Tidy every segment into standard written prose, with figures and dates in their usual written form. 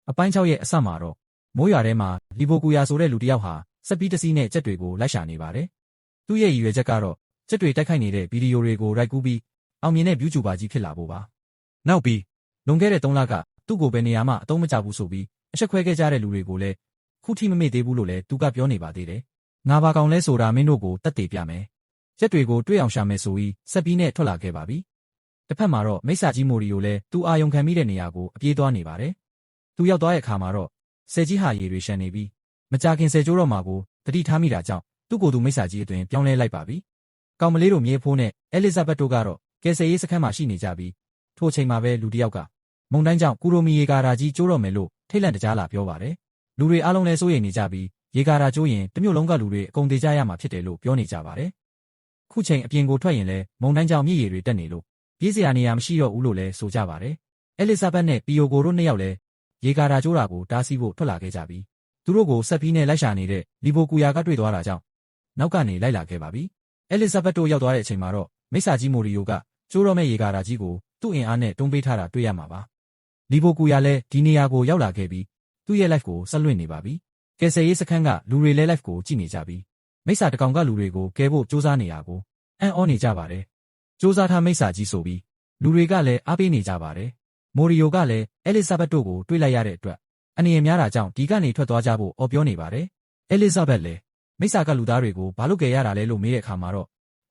အပိုင်း6ရဲ့အစမှာတော့မိုးရွာထဲမှာလီဘိုကူယာဆိုတဲ့လူတစ်ယောက်ဟာစက်ပြီးတစ်စီးနဲ့ကြက်တွေကိုလိုက်ရှာနေပါတယ်။သူ့ရဲ့ရည်ရွယ်ချက်ကတော့ကြက်တွေတိုက်ခိုက်နေတဲ့ဗီဒီယိုတွေကိုရိုက်ကူးပြီးအောင်မြင်တဲ့ဗျူးချူပါကြီးဖြစ်လာဖို့ပါ။နောက်ပြီးလွန်ခဲ့တဲ့3လကသူ့ကိုဘယ်နေရာမှအသုံးမကျဘူးဆိုပြီးအချက်ခွဲခဲ့ကြတဲ့လူတွေကိုလည်းခုထိမမေ့သေးဘူးလို့လည်းသူကပြောနေပါသေးတယ်။ငါဘာကောင်လဲဆိုတာမင်းတို့ကိုတက်သေးပြမယ်။ကြက်တွေကိုတွေ့အောင်ရှာမယ်ဆိုပြီးစက်ပြီးနဲ့ထွက်လာခဲ့ပါပြီ။တစ်ဖက်မှာတော့မိစ္ဆာကြီးမိုရီယိုလည်းသူအာယုံခံမိတဲ့နေရာကိုအပြေးသွားနေပါတယ်။သူရောက်သွားတဲ့အခါမှာတော့ဆယ်ကြီးဟာရေတွေရှမ်းနေပြီးမကြခင်ဆယ်ကျိုးတော့မှာကိုတတိထားမိတာကြောင့်သူ့ကိုယ်သူမိစ္ဆာကြီးအတွင်ပြောင်းလဲလိုက်ပါပြီ။ကောင်မလေးတို့မြေဖိုးနဲ့အဲလစ်ဇဘက်တို့ကတော့ကယ်ဆယ်ရေးစခန်းမှာရှိနေကြပြီးထိုအချိန်မှာပဲလူတစ်ယောက်ကမုန်တိုင်းကြောင့်ကူရိုမီရေကာရာကြီးကျိုးတော့မယ်လို့ထိတ်လန့်တကြားလာပြောပါတယ်။လူတွေအားလုံးလည်းစိုးရိမ်နေကြပြီးရေကာရာကျိုးရင်တစ်မြို့လုံးကလူတွေအကုန်သေကြရမှာဖြစ်တယ်လို့ပြောနေကြပါတယ်။ခုချိန်အပြင်ကိုထွက်ရင်လည်းမုန်တိုင်းကြောင့်မြစ်ရေတွေတက်နေလို့ပြေးစရာနေရာမရှိတော့ဘူးလို့လည်းဆိုကြပါတယ်။အဲလစ်ဇဘက်နဲ့ပီယိုကိုတို့နှစ်ယောက်လည်းရေကာရာကျိုးတာကိုတားဆီးဖို့ထွက်လာခဲ့ကြပြီးသူတို့ကိုဆက်ပြီးနဲ့လိုက်ရှာနေတဲ့လီဘိုကူယာကတွေ့သွားတာကြောင့်နောက်ကနေလိုက်လာခဲ့ပါပြီ။အဲလစ်ဇဘက်တို့ရောက်သွားတဲ့အချိန်မှာတော့မိစ္ဆာကြီးမိုရီယိုကကျိုးတော့မဲ့ရေကာရာကြီးကိုသူ့အင်အားနဲ့တွန်းပေးထားတာတွေ့ရမှာပါ။လီဘိုကူယာလည်းဒီနေရာကိုရောက်လာခဲ့ပြီးသူ့ရဲ့ live ကိုဆက်လွှင့်နေပါပြီ။ကယ်ဆယ်ရေးစခန်းကလူတွေလည်း live ကိုကြည့်နေကြပြီးမိစ္ဆာတကောင်ကလူတွေကိုကဲဖို့စူးစမ်းနေတာကိုအံ့ဩနေကြပါတယ်။စူးစမ်းထားမိစ္ဆာကြီးဆိုပြီးလူတွေကလည်းအားပေးနေကြပါတယ်။မိုရီယိုကလည်းအဲလစ်ဇဘက်တို့ကိုတွေ့လိုက်ရတဲ့အတွက်အနေရများတာကြောင့်ဒီကနေထွက်သွားကြဖို့အော်ပြောနေပါတယ်။အဲလစ်ဇဘက်လည်းမိစ္ဆာကလူသားတွေကိုဘာလို့ကယ်ရတာလဲလို့မေးတဲ့အခါမှာတော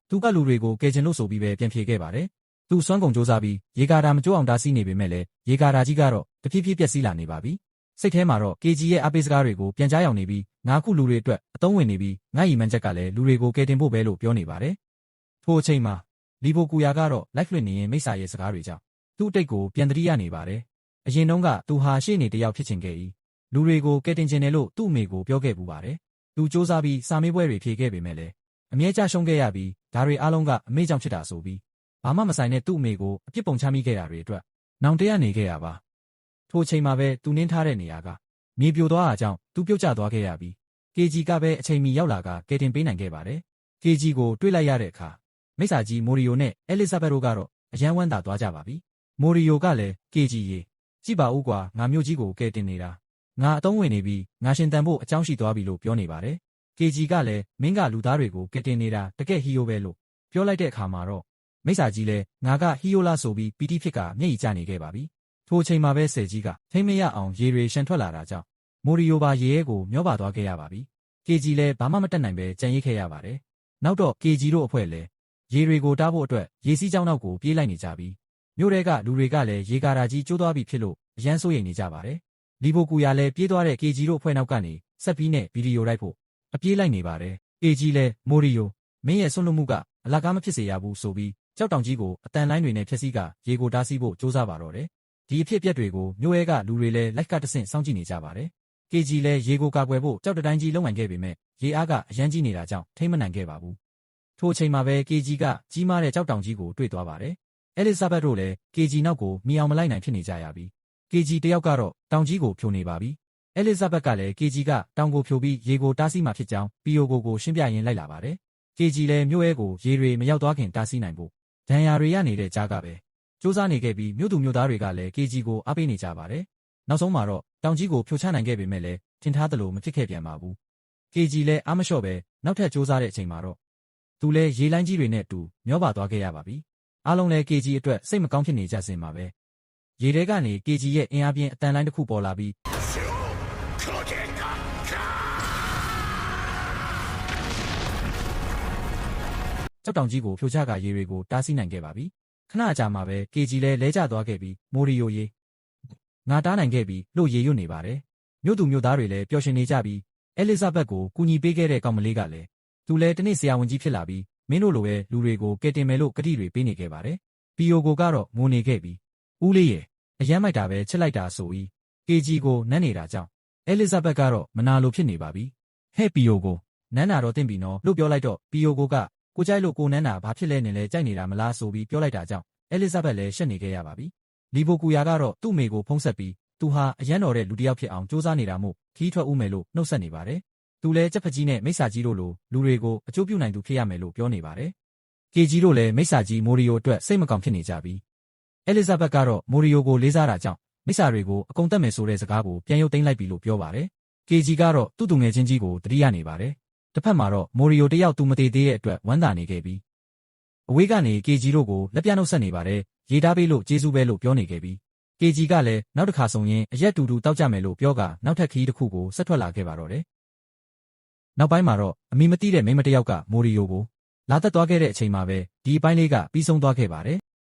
့သူကလူတွေကိုကယ်ချင်လို့ဆိုပြီးပဲပြန်ဖြေခဲ့ပါတယ်။သူစွမ်းကုန်စူးစမ်းပြီးရေကာတာမကျိုးအောင်တားဆီးနေပေမဲ့လည်းရေကာတာကြီးကတော့တဖြည်းဖြည်းပျက်စီးလာနေပါပြီ။စိတ်ထဲမှာတော့ KG ရဲ့အားပေးစကားတွေကိုပြန်ကြားရောက်နေပြီးငါခုလူတွေအတွက်အသုံးဝင်နေပြီးငါ့ရီမန်းချက်ကလည်းလူတွေကိုကယ်တင်ဖို့ပဲလို့ပြောနေပါတယ်။ထိုအချိန်မှာလီဘိုကူယာကတော့ live လွှင့်နေရင်မိစ္ဆာရဲ့စကားတွေကြောင့်သူ့အတိတ်ကိုပြန်သတိရနေပါတယ်။အရင်တုန်းကသူဟာရှေ့နေတယောက်ဖြစ်ချင်ခဲ့၏လူတွေကိုကယ်တင်ချင်တယ်လို့သူ့အမေကိုပြောခဲ့ပူပါတယ်။သူစူးစမ်းပြီးစာမေးပွဲတွေဖြေခဲ့ပေမဲ့လည်းအမြဲကျရှုံးခဲ့ရပြီးဒါတွေအားလုံးကအမေကြောင့်ဖြစ်တာဆိုပြီးဘာမှမဆိုင်တဲ့သူ့အမေကိုအပြစ်ပုံချမိခဲ့တာတွေအတွက်နောင်တရနေခဲ့ရပါ။ထိုအချိန်မှာပဲသူနင်းထားတဲ့နေရာကမြေပြိုသွားတာကြောင့်သူပြုတ်ကျသွားခဲ့ရပြီး KG ကပဲအချိန်မီရောက်လာကကယ်တင်ပေးနိုင်ခဲ့ပါတယ်။ KG ကိုတွေ့လိုက်ရတဲ့အခါမိစ္ဆာကြီးမိုရီယိုနဲ့အဲလစ်ဇဘက်တို့ကတော့အယမ်းဝမ်းသာသွားကြပါပြီ။မိုရီယိုကလည်း KG ရေကြည့်ပါဦးကွာငါမျိုးကြီးကိုကယ်တင်နေတာငါအသုံးဝင်နေပြီးငါရှင်တန်ဖို့အကြောင်းရှိသွားပြီလို့ပြောနေပါတယ်။ KG ကလည်းမင်းကလူသားတွေကိုကယ်တင်နေတာတကယ်ဟီယိုပဲလို့ပြောလိုက်တဲ့အခါမှာတော့မိစ္ဆာကြီးလည်းငါကဟီယိုလာဆိုပြီးပီတိဖြစ်ကမျက်ရည်ကျနေခဲ့ပါပြီ။ထိုအချိန်မှာပဲဆယ်ကြီးကထိမ့်မရအောင်ရေတွေရှန်ထွက်လာတာကြောင့်မိုရီယိုပါရေရဲကိုမျောပါသွားခဲ့ရပါပြီ။ KG လည်းဘာမှမတတ်နိုင်ပဲကြံရိတ်ခဲ့ရပါတယ်။နောက်တော့ KG တို့အဖွဲ့လည်းရေတွေကိုတားဖို့အတွက်ရေစီးကြောင်းနောက်ကိုပြေးလိုက်နေကြပြီးမြို့ထဲကလူတွေကလည်းရေကာရာကြီးကျိုးသွားပြီဖြစ်လို့အရန်စိုးရိမ်နေကြပါတယ်။လီဘိုကူယာလည်းပြေးသွားတဲ့ KG တို့အဖွဲ့နောက်ကနေဆက်ပြီးနဲ့ဗီဒီယိုရိုက်ဖို့အပြေးလိုက်နေပါတယ်။ KG လည်းမိုရီယိုမင်းရဲ့ဆွန့်လွတ်မှုကအလကားမဖြစ်စေရဘူးဆိုပြီးကြောက်တောင်ကြီးကိုအတန်လိုင်းတွေနဲ့ဖျက်ဆီးကရေကိုတားဆီးဖို့စူးစမ်းပါတော့တယ်။ဒီအဖြစ်အပျက်တွေကိုမြို့ရဲကလူတွေလည်းလိုက်ကတဆင့်စောင့်ကြည့်နေကြပါတယ်။ KG လည်းရေကိုကာကွယ်ဖို့ကြောက်တတိုင်းကြီးလုံးဝိုင်ခဲ့ပေမဲ့ရေအားကအရန်ကြီးနေတာကြောင့်ထိမ့်မနိုင်ခဲ့ပါဘူး။ထိုအချိန်မှာပဲ KG ကကြီးမားတဲ့ကြောက်တောင်ကြီးကိုတွေ့သွားပါတယ်။အဲလစ်ဇဘက်တို့လည်း KG နောက်ကိုမီအောင်မလိုက်နိုင်ဖြစ်နေကြရပြီး KG တယောက်ကတော့တောင်ကြီးကိုဖြိုနေပါပြီ။အဲလစ်ဇဘက်ကလည်း KG ကတောင်ကိုဖြိုပြီးရေကိုတားဆီးမှဖြစ်ကြောင်းပီယိုကိုရှင်းပြရင်းလိုက်လာပါတယ်။ KG လည်းမြို့ရဲကိုရေတွေမရောက်သွားခင်တားဆီးနိုင်ဖို့ဒဏ်ရာတွေရနေတဲ့ကြားကပဲစူးစမ်းနေခဲ့ပြီးမြို့သူမြို့သားတွေကလည်း KG ကိုအားပေးနေကြပါတယ်။နောက်ဆုံးမှာတော့တောင်ကြီးကိုဖြိုချနိုင်ခဲ့ပေမဲ့လည်းထင်ထားသလိုမဖြစ်ခဲ့ပြန်ပါဘူး။ KG လည်းအားမလျှော့ပဲနောက်ထပ်စူးစမ်းတဲ့အချိန်မှာတော့သူလည်းရေလိုင်းကြီးတွေနဲ့တူမျောပါသွားခဲ့ရပါပြီ။အားလုံးလည်း KG အတွက်စိတ်မကောင်းဖြစ်နေကြစင်ပါပဲ။ရေထဲကနေ KG ရဲ့အင်အားပြင်းအတန်လိုင်းတစ်ခုပေါ်လာပြီးကြောက်တောင်ကြီးကိုဖြိုချကရေတွေကိုတားဆီးနိုင်ခဲ့ပါပြီ။ခဏအကြာမှာပဲ KG လည်းလဲကျသွားခဲ့ပြီးမိုရီယိုရေငါတားနိုင်ခဲ့ပြီးလို့ရေရွတ်နေပါတယ်။မြို့သူမြို့သားတွေလည်းပျော်ရွှင်နေကြပြီးအဲလစ်ဇဘက်ကိုကူညီပေးခဲ့တဲ့ကောင်မလေးကလည်းသူလည်းတနေ့ဆရာဝန်ကြီးဖြစ်လာပြီးမင်းတို့လိုပဲလူတွေကိုကယ်တင်မယ်လို့ကတိတွေပေးနေခဲ့ပါတယ်။ပီယိုကိုကတော့ငိုနေခဲ့ပြီးဦးလေးရဲ့အယမ်းမိုက်တာပဲချစ်လိုက်တာဆိုပြီး KG ကိုနမ်းနေတာကြောင့်အဲလစ်ဇဘက်ကတော့မနာလိုဖြစ်နေပါပြီ။ဟဲ့ပီယိုကိုနမ်းတာတော့တင့်ပြီနော်လို့ပြောလိုက်တော့ပီယိုကိုကကိုကြိုက်လို့ကိုနန်းတာဘာဖြစ်လဲနေလဲကြိုက်နေတာမလားဆိုပြီးပြောလိုက်တာကြောင့်အဲလစ်ဇဘက်လည်းရှက်နေခဲ့ရပါပြီ။လီဘိုကူယာကတော့သူ့မိကိုဖုံးဆက်ပြီးသူဟာအရန်တော်တဲ့လူတစ်ယောက်ဖြစ်အောင်စူးစမ်းနေတာမို့ခီးထွက်ဦးမယ်လို့နှုတ်ဆက်နေပါတယ်။သူလည်းကြက်ဖကြီးနဲ့မိစ္ဆာကြီးတို့လိုလူတွေကိုအကျိုးပြုနိုင်သူဖြစ်ရမယ်လို့ပြောနေပါတယ်။ KG တို့လည်းမိစ္ဆာကြီးမိုရီယိုအတွက်စိတ်မကောင်းဖြစ်နေကြပြီးအဲလစ်ဇဘက်ကတော့မိုရီယိုကိုလေးစားတာကြောင့် မိစ္ဆာတွေကိုအကုန်တက်မယ်ဆိုတဲ့စကားကိုပြန်ရုပ်သိမ်းလိုက်ပြီလို့ပြောပါတယ်။ KG ကတော့သူ့သူငယ်ချင်းကြီးကိုတတိယနေပါတယ်။တစ်ဖက်မှာတော့မိုရီယိုတယောက်သူမသေးသေးတဲ့အတွက်ဝမ်းသာနေခဲ့ပြီးအဝေးကနေ KG တို့ကိုလက်ပြနှုတ်ဆက်နေပါတယ်။ရေးထားပေးလို့ကျေးဇူးပဲလို့ပြောနေခဲ့ပြီး KG ကလည်းနောက်တစ်ခါဆုံရင်အရက်တူတူတောက်ကြမယ်လို့ပြောကနောက်ထပ်ခီးတစ်ခုကိုဆက်ထွက်လာခဲ့ပါတော့တယ်။နောက်ပိုင်းမှာတော့အမိမသိတဲ့မိန်းမတစ်ယောက်ကမိုရီယိုကိုလာသက်သွားခဲ့တဲ့အချိန်မှာပဲဒီအပိုင်းလေးကပြီးဆုံးသွားခဲ့ပါတယ်။